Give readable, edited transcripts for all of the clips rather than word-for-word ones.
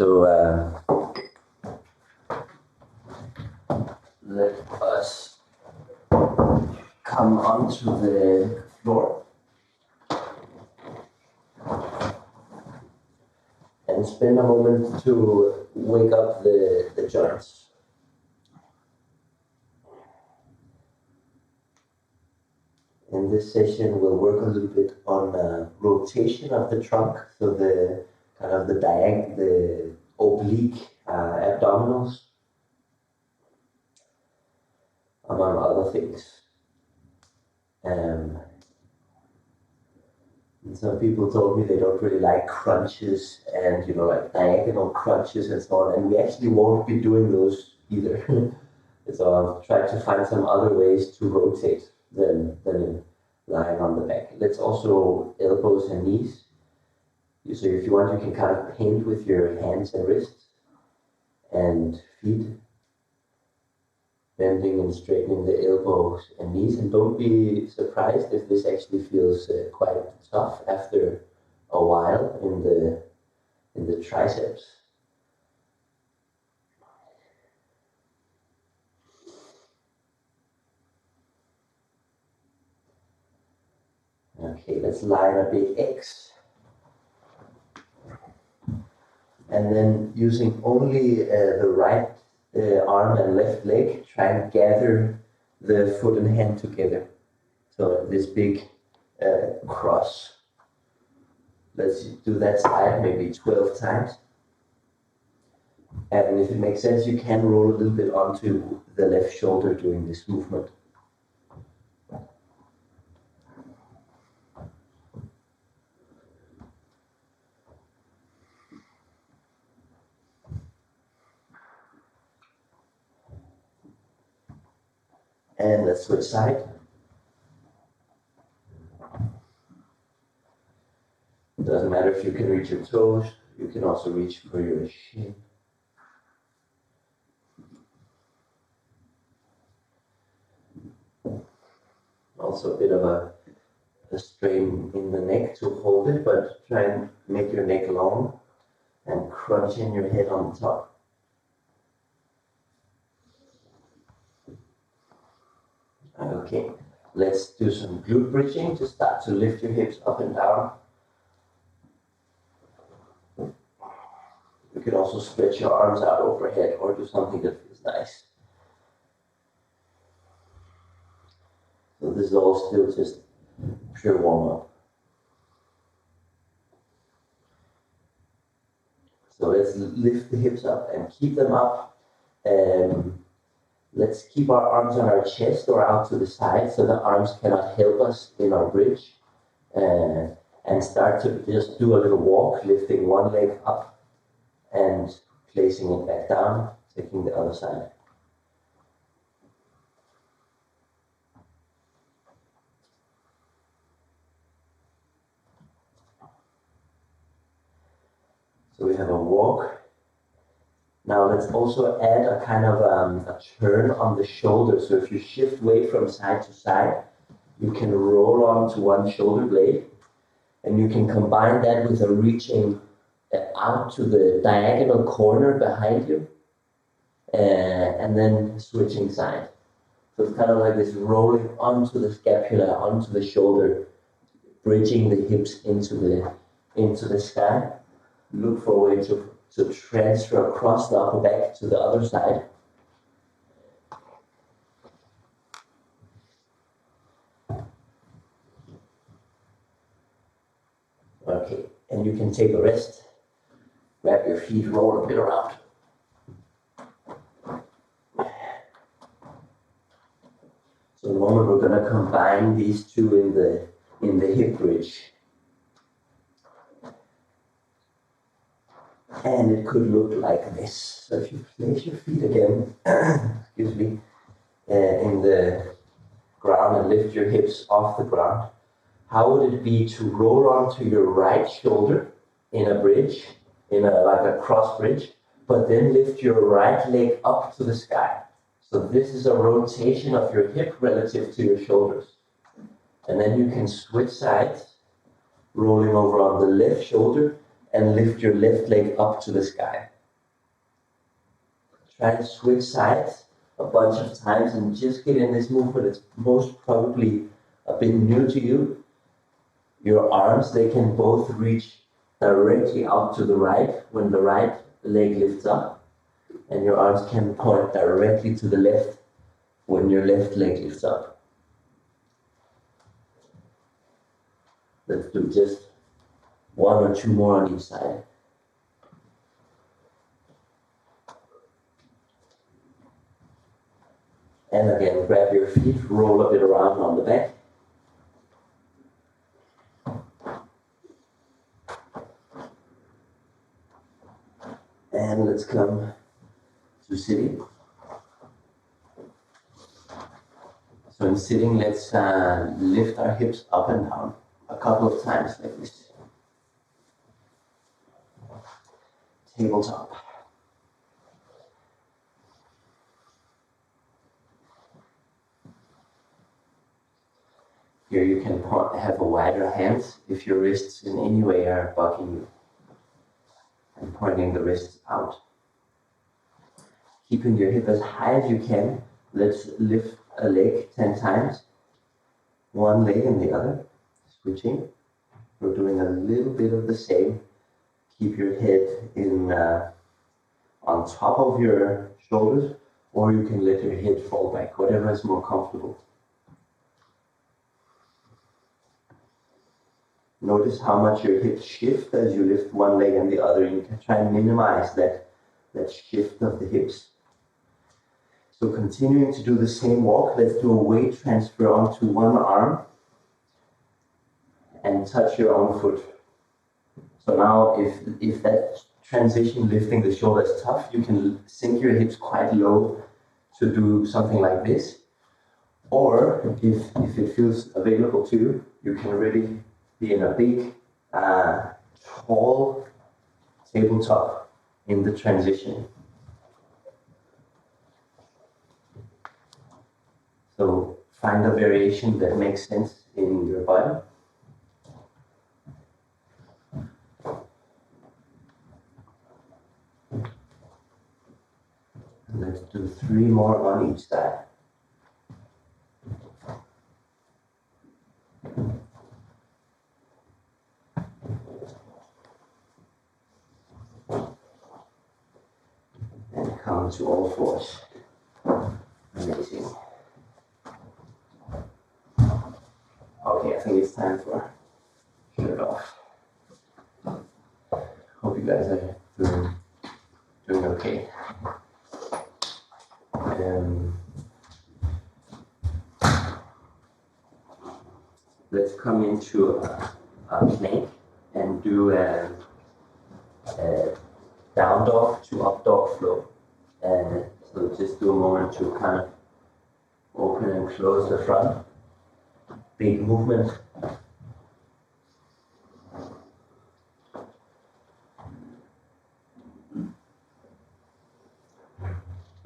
So let us come onto the floor and spend a moment to wake up the joints. In this session, we'll work a little bit on rotation of the trunk, so the kind of the oblique abdominals, among other things. And some people told me they don't really like crunches and, like diagonal crunches and so on, and we actually won't be doing those either. So I've tried to find some other ways to rotate than in lying on the back. Let's also elbows and knees. So if you want, you can kind of paint with your hands and wrists and feet, bending and straightening the elbows and knees. And don't be surprised if this actually feels quite tough after a while in the triceps. Okay, let's line a big X. And then using only the right arm and left leg, try and gather the foot and hand together. So this big cross. Let's do that side maybe 12 times. And if it makes sense, you can roll a little bit onto the left shoulder during this movement. And let's switch side. It doesn't matter if you can reach your toes, you can also reach for your shin. Also a bit of a strain in the neck to hold it, but try and make your neck long and crunch in your head on the top. Okay, let's do some glute bridging to start to lift your hips up and down. You can also stretch your arms out overhead or do something that feels nice. So this is all still just pure warm-up. So let's lift the hips up and keep them up. Let's keep our arms on our chest or out to the side so the arms cannot help us in our bridge. And start to just do a little walk, lifting one leg up and placing it back down, taking the other side. So we have a walk. Now let's also add a kind of a turn on the shoulder. So if you shift weight from side to side, you can roll onto one shoulder blade, and you can combine that with a reaching out to the diagonal corner behind you, and then switching side. So it's kind of like this rolling onto the scapula, onto the shoulder, bridging the hips into the sky. Look for a way to transfer across the upper back to the other side. Okay, and you can take a rest. Grab your feet, roll a bit around. So in a moment we're going to combine these two in the hip bridge. And it could look like this. So if you place your feet again, excuse me, in the ground and lift your hips off the ground, how would it be to roll onto your right shoulder in a bridge, like a cross bridge, but then lift your right leg up to the sky? So this is a rotation of your hip relative to your shoulders. And then you can switch sides, rolling over on the left shoulder and lift your left leg up to the sky. Try to switch sides a bunch of times and just get in this movement. It's most probably a bit new to you. Your arms, they can both reach directly out to the right when the right leg lifts up, and your arms can point directly to the left when your left leg lifts up. Let's do just one or two more on each side. And again, grab your feet, roll a bit around on the back. And let's come to sitting. So in sitting, let's lift our hips up and down a couple of times like this. Tabletop. Here you can have a wider hand if your wrists in any way are bugging you. And pointing the wrists out. Keeping your hip as high as you can. Let's lift a leg 10 times. One leg and the other. Switching. We're doing a little bit of the same. Keep your head in on top of your shoulders, or you can let your head fall back, whatever is more comfortable. Notice how much your hips shift as you lift one leg and the other. You can try and minimize that shift of the hips. So continuing to do the same walk, let's do a weight transfer onto one arm and touch your own foot. So now if that transition lifting the shoulder is tough, you can sink your hips quite low to do something like this. Or if it feels available to you, you can really be in a big, tall tabletop in the transition. So find a variation that makes sense in your body. And let's do 3 more on each side. And come to all fours. Amazing. Okay, I think it's time for shirt off. Hope you guys are doing okay. Let's come into a plank and do a down dog to up dog flow. So just do a moment to kind of open and close the front. Big movement.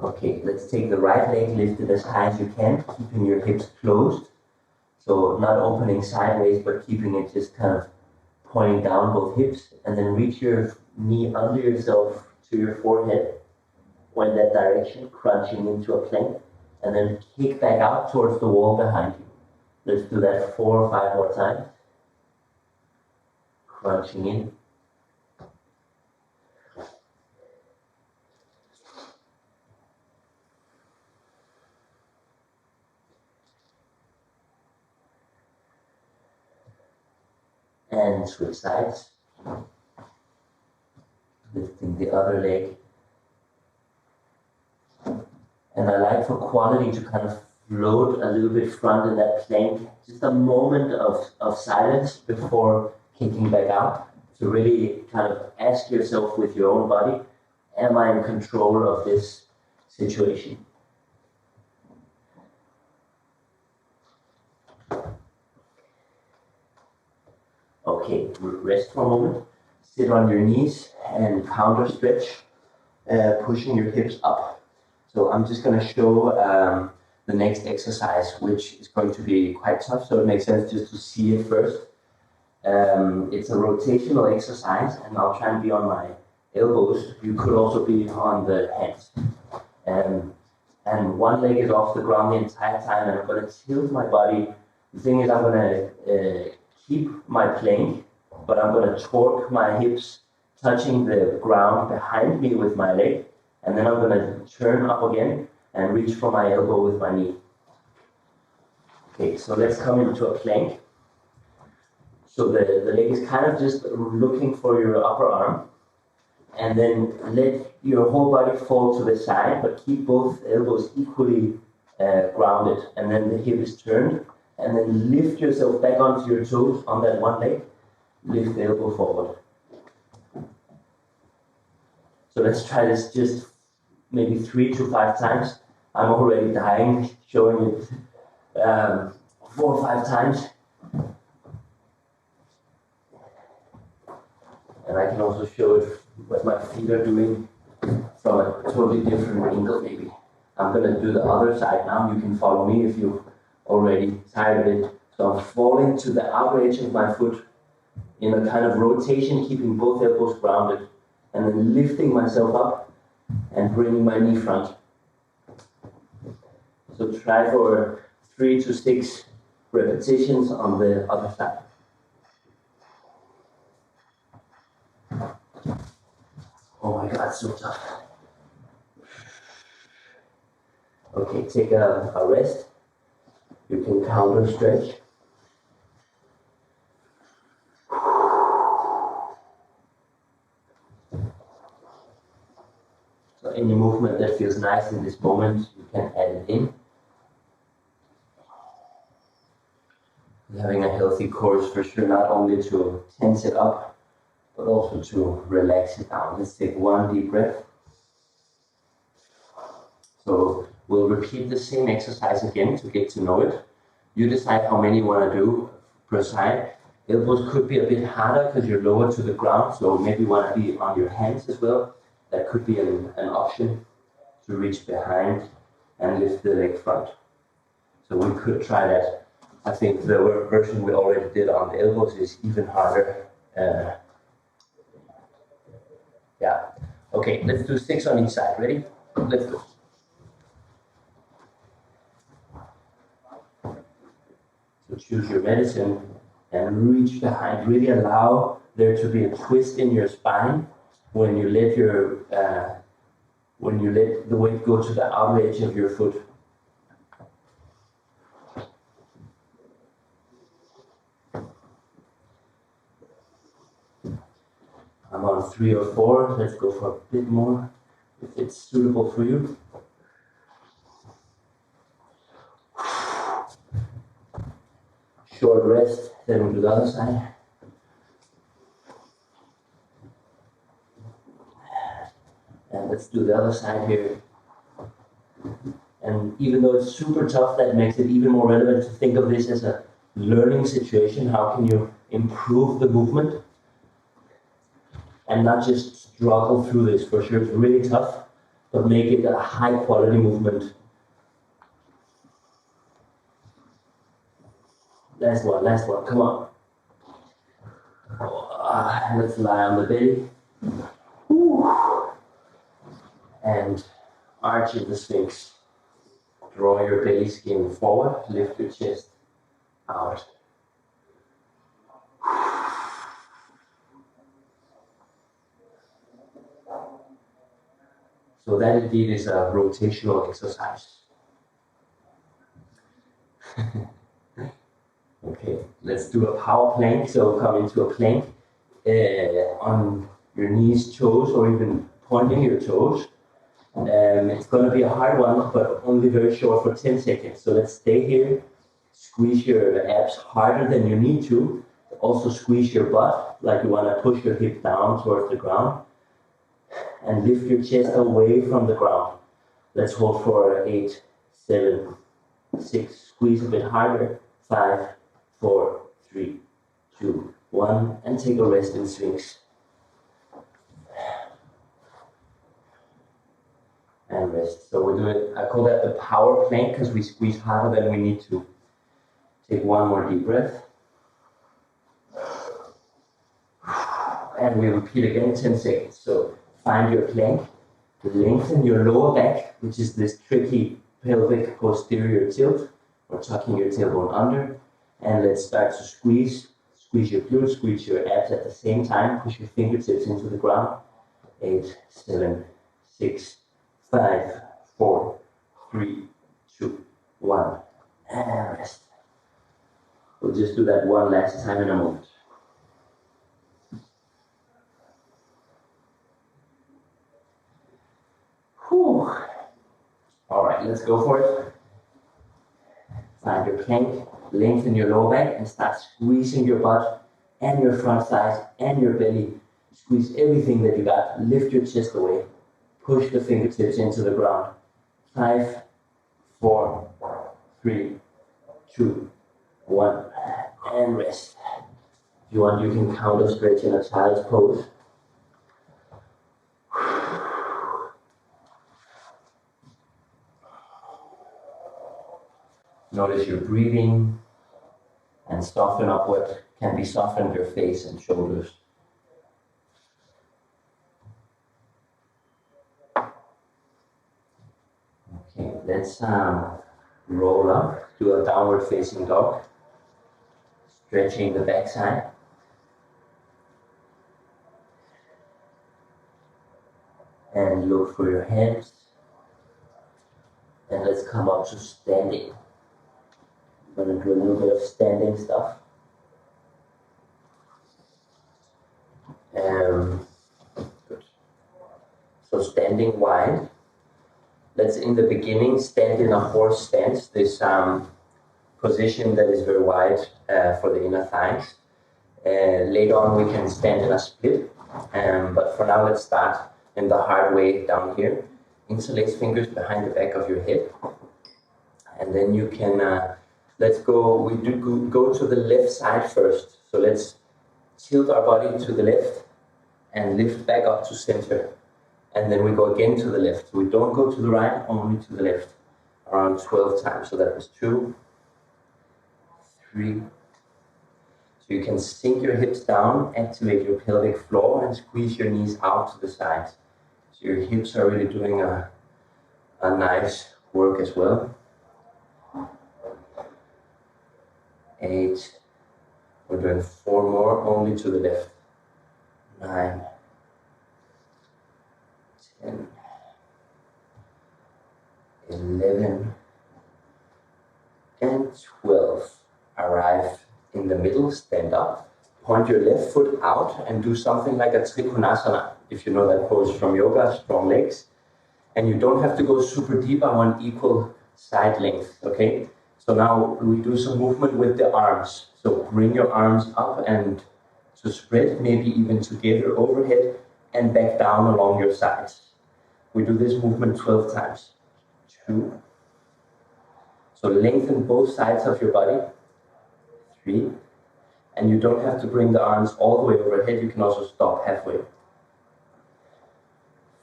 Okay, let's take the right leg lifted as high as you can, keeping your hips closed. So not opening sideways, but keeping it just kind of pointing down both hips, and then reach your knee under yourself to your forehead. When that direction, crunching into a plank, and then kick back out towards the wall behind you. Let's do that 4 or 5 more times. Crunching in. And switch sides. Lifting the other leg. And I like for quality to kind of float a little bit front in that plank. Just a moment of silence before kicking back out. To really kind of ask yourself with your own body, am I in control of this situation? Okay, rest for a moment. Sit on your knees and counter stretch, pushing your hips up. So I'm just going to show the next exercise, which is going to be quite tough, so it makes sense just to see it first. It's a rotational exercise, and I'll try and be on my elbows. You could also be on the hands. And one leg is off the ground the entire time, and I'm going to tilt my body. The thing is, I'm going to keep my plank, but I'm going to torque my hips, touching the ground behind me with my leg, and then I'm going to turn up again and reach for my elbow with my knee. Okay, so let's come into a plank. So the leg is kind of just looking for your upper arm, and then let your whole body fall to the side, but keep both elbows equally grounded, and then the hip is turned, and then lift yourself back onto your toes on that one leg, lift the elbow forward. So let's try this just maybe 3 to 5 times. I'm already dying showing it 4 or 5 times. And I can also show it what my feet are doing from a totally different angle maybe. I'm going to do the other side now. You can follow me if you're already tired of it. So I'm falling to the outer edge of my foot in a kind of rotation, keeping both elbows grounded, and then lifting myself up and bringing my knee front. So try for 3 to 6 repetitions on the other side. Oh my God, so tough. Okay, take a rest. You can counter stretch. So any movement that feels nice in this moment, you can add it in. Having a healthy core is for sure not only to tense it up, but also to relax it down. Let's take one deep breath. So we'll repeat the same exercise again to get to know it. You decide how many you want to do per side. Elbows could be a bit harder because you're lower to the ground, so maybe you want to be on your hands as well. That could be an option to reach behind and lift the leg front. So we could try that. I think the version we already did on the elbows is even harder. Yeah. Okay, let's do 6 on each side. Ready? Let's go. So choose your medicine and reach behind. Really allow there to be a twist in your spine when you let the weight go to the outer edge of your foot. I'm on 3 or 4. Let's go for a bit more if it's suitable for you. Short rest, then we'll do the other side. And let's do the other side here. And even though it's super tough, that makes it even more relevant to think of this as a learning situation. How can you improve the movement and not just struggle through this? For sure, it's really tough, but make it a high quality movement. Last one, come on. Let's lie on the belly. And arch in the Sphinx. Draw your belly skin forward, lift your chest out. So that indeed is a rotational exercise. Okay, let's do a power plank. So come into a plank on your knees, toes, or even pointing your toes. It's going to be a hard one, but only very short for 10 seconds. So let's stay here. Squeeze your abs harder than you need to. Also squeeze your butt, like you want to push your hip down towards the ground. And lift your chest away from the ground. Let's hold for 8, 7, 6. Squeeze a bit harder. 5, 4, 3, 2, 1. And take a rest in Sphinx. And rest. So we do it, I call that the power plank because we squeeze harder than we need to. Take one more deep breath. and we repeat again 10 seconds. So find your plank, lengthen your lower back, which is this tricky pelvic posterior tilt, or tucking your tailbone under. And let's start to squeeze your glutes, squeeze your abs at the same time, push your fingertips into the ground. 8, 7, 6, 5, 4, 3, 2, 1, and rest. We'll just do that one last time in a moment. Whew. All right, let's go for it. Find your plank, lengthen your lower back, and start squeezing your butt and your front thighs and your belly. Squeeze everything that you got. Lift your chest away. Push the fingertips into the ground. 5, 4, 3, 2, 1, and rest. If you want, you can counter stretch in a child's pose. Notice your breathing and soften up what can be softened, your face and shoulders. Okay, let's roll up, do a downward facing dog, stretching the backside. And look for your hands. And let's come up to standing. I'm going to do a little bit of standing stuff. Good. So standing wide. Let's, in the beginning, stand in a horse stance, this position that is very wide for the inner thighs. Later on we can stand in a split, but for now let's start in the hard way down here. Interlace fingers behind the back of your head. And then you can, let's go, we do go to the left side first. So let's tilt our body to the left and lift back up to center. And then we go again to the left. So we don't go to the right, only to the left. Around 12 times. So that was 2, 3. So you can sink your hips down, activate your pelvic floor, and squeeze your knees out to the sides. So your hips are really doing a nice work as well. 8. We're doing 4 more, only to the left. 9. 10, 11, and 12. Arrive in the middle, stand up, point your left foot out and do something like a Trikonasana. If you know that pose from yoga, strong legs. And you don't have to go super deep, I want equal side length, okay? So now we do some movement with the arms. So bring your arms up and to spread, maybe even together overhead and back down along your sides. We do this movement 12 times. 2. So lengthen both sides of your body. 3. And you don't have to bring the arms all the way overhead. You can also stop halfway.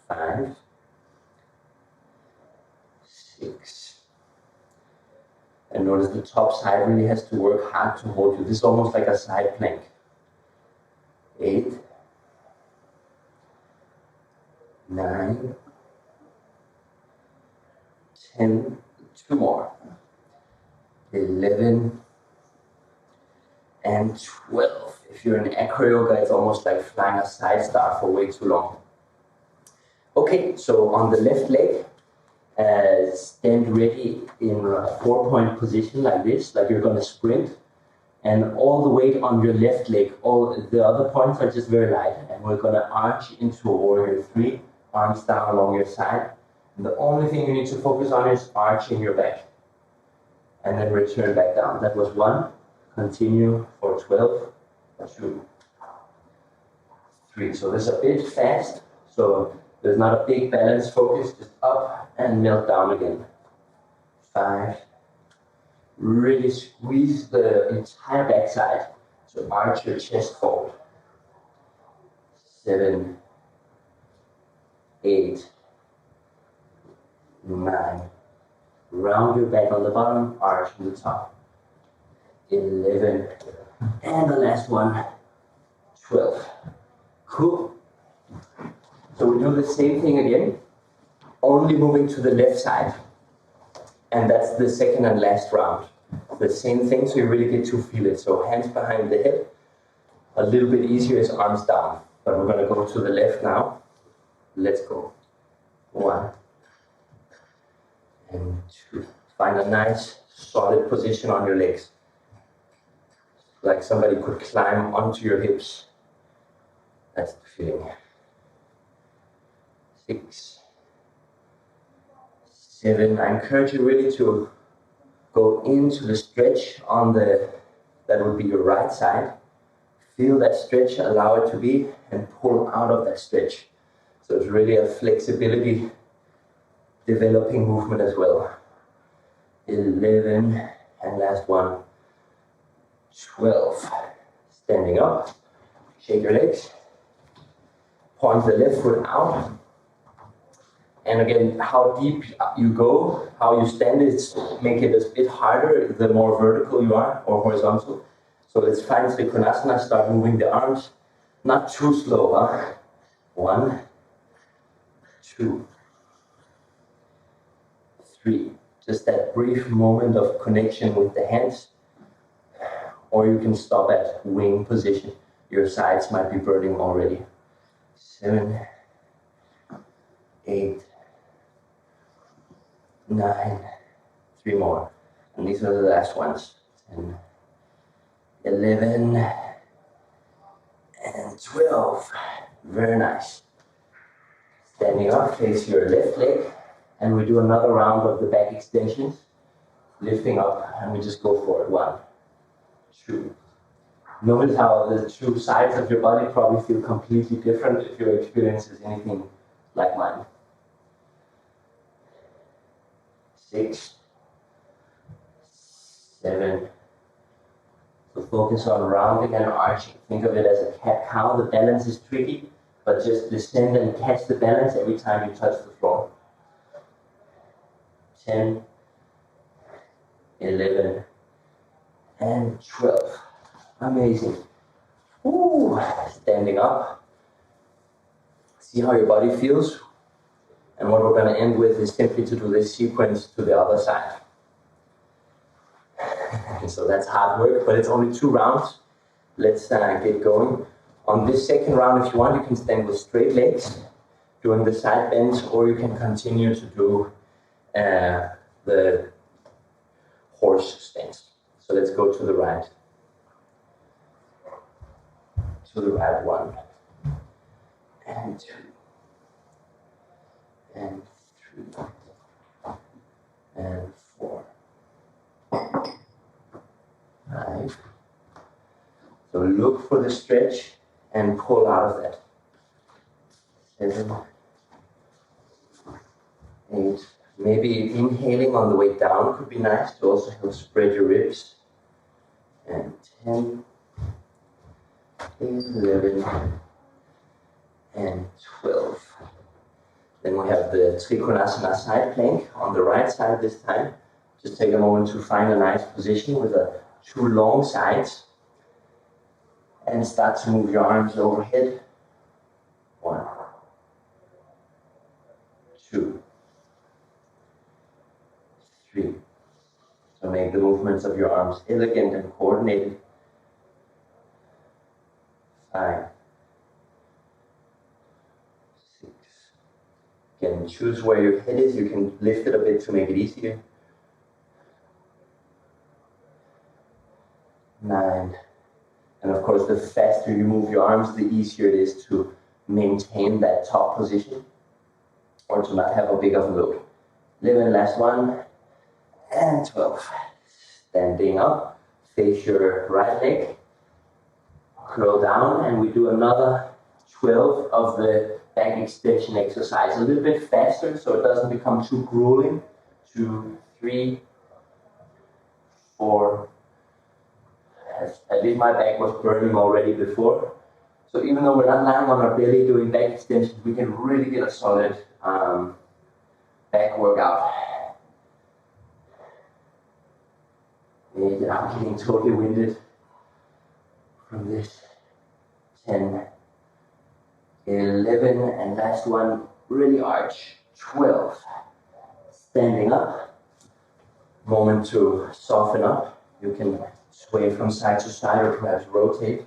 5. 6. And notice the top side really has to work hard to hold you. This is almost like a side plank. 8. 9. 10, 2 more, 11, and 12. If you're in acro yoga, it's almost like flying a side star for way too long. Okay, so on the left leg, stand ready in a 4-point position like this, like you're going to sprint. And all the weight on your left leg, all the other points are just very light. And we're going to arch into a warrior 3, arms down along your side. And the only thing you need to focus on is arching your back. And then return back down. That was 1. Continue for 12. 2, 3. So this is a bit fast. So there's not a big balance focus. Just up and melt down again. 5. Really squeeze the entire backside. So arch your chest forward. 7, 8, 9. Round your back on the bottom, arch on the top. 11. And the last one, 12. Cool. So we do the same thing again, only moving to the left side. And that's the second and last round. The same thing, so you really get to feel it. So hands behind the head. A little bit easier is arms down. But we're going to go to the left now. Let's go. 1 and 2. Find a nice, solid position on your legs. Like somebody could climb onto your hips. That's the feeling. 6, 7. I encourage you really to go into the stretch on that would be your right side. Feel that stretch, allow it to be, and pull out of that stretch. So it's really a flexibility developing movement as well. 11, and last one, 12. Standing up, shake your legs, point the left foot out. And again, how deep you go, how you stand it, make it a bit harder the more vertical you are or horizontal. So let's find Trikonasana, start moving the arms. Not too slow, huh? 1, 2, 3. Just that brief moment of connection with the hands. Or you can stop at wing position. Your sides might be burning already. 7, 8, 9, 3 more. And these are the last ones. 10, 11, and 12. Very nice. Standing up, face your left leg. And we do another round of the back extensions. Lifting up, and we just go for it. 1, 2. Notice how the two sides of your body probably feel completely different if your experience is anything like mine. 6, 7. So focus on rounding and arching. Think of it as a cat-cow. The balance is tricky, but just descend and catch the balance every time you touch the floor. 10, 11, and 12. Amazing. Ooh, standing up. See how your body feels. And what we're going to end with is simply to do this sequence to the other side. So that's hard work, but it's only 2 rounds. Let's get going. On this second round, if you want, you can stand with straight legs, doing the side bends, or you can continue to do the horse stance. So let's go to the right. To the right, 1, and 2, and 3, and 4, 5. So look for the stretch and pull out of that. 7, 8. Maybe inhaling on the way down could be nice to also help spread your ribs. And 10, 11, and 12. Then we have the Trikonasana side plank on the right side this time. Just take a moment to find a nice position with the 2 long sides. And start to move your arms overhead. 1, 2, 3. So make the movements of your arms elegant and coordinated. 5, 6. Again, choose where your head is. You can lift it a bit to make it easier. 9. And of course, the faster you move your arms, the easier it is to maintain that top position or to not have a big of a load. 11, last one, and 12. Standing up, face your right leg, curl down, and we do another 12 of the back extension exercise. A little bit faster so it doesn't become too grueling. 2, 3, 4. At least my back was burning already before. So even though we're not lying on our belly doing back extensions, we can really get a solid back workout. And I'm getting totally winded from this. 10, 11, and last one, really arch, 12. Standing up, moment to soften up. You can sway from side to side or perhaps rotate.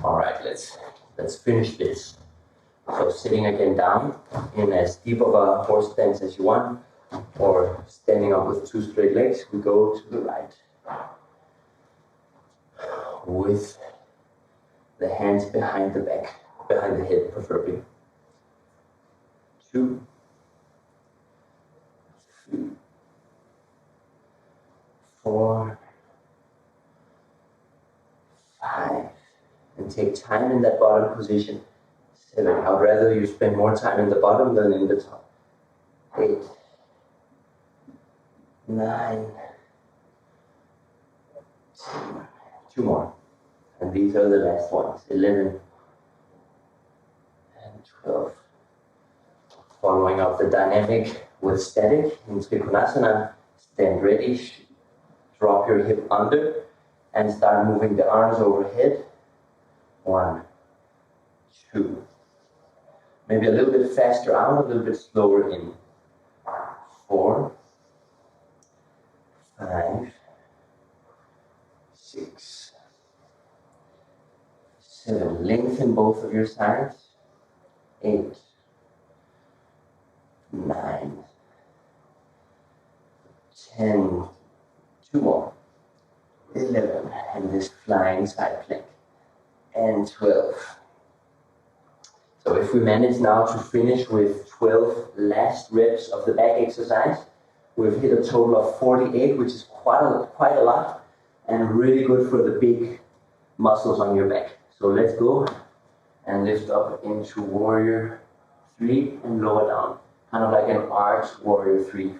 All right, let's finish this. So sitting again down in as deep of a horse stance as you want, or standing up with 2 straight legs, we go to the right. With the hands behind the back, behind the head preferably. 2, 3, 4, 5, and take time in that bottom position. 7. I'd rather you spend more time in the bottom than in the top. 8, 9, 10, 2 more. And these are the last ones, 11 and 12. Following up the dynamic with static in Trikonasana, stand ready, drop your hip under, and start moving the arms overhead. 1, 2. Maybe a little bit faster out, a little bit slower in. 4, 5, 6, 7. Lengthen both of your sides. 8, 9, 10. 2 more. 11. And this flying side plank. And 12. So if we manage now to finish with 12 last reps of the back exercise, we've hit a total of 48, which is quite a lot, and really good for the big muscles on your back. So let's go and lift up into Warrior 3 and lower down. Kind of like an arch Warrior 3,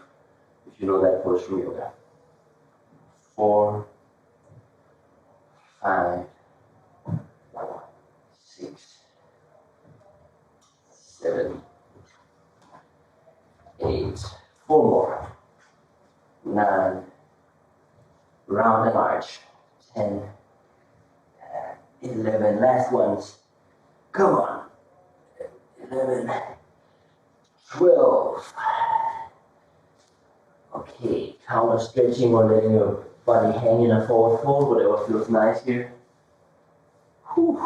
if you know that pose from yoga. 4, 5, 6, 7, 8, 4 more, 9, round and arch, 10, 11, last ones, come on, 11, 12, okay, counter stretching or letting your body hang in a forward fold, whatever feels nice here. Whew.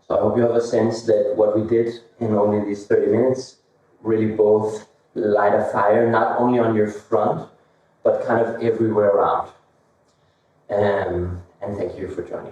So I hope you have a sense that what we did in only these 30 minutes really both light a fire, not only on your front, but kind of everywhere around. And thank you for joining.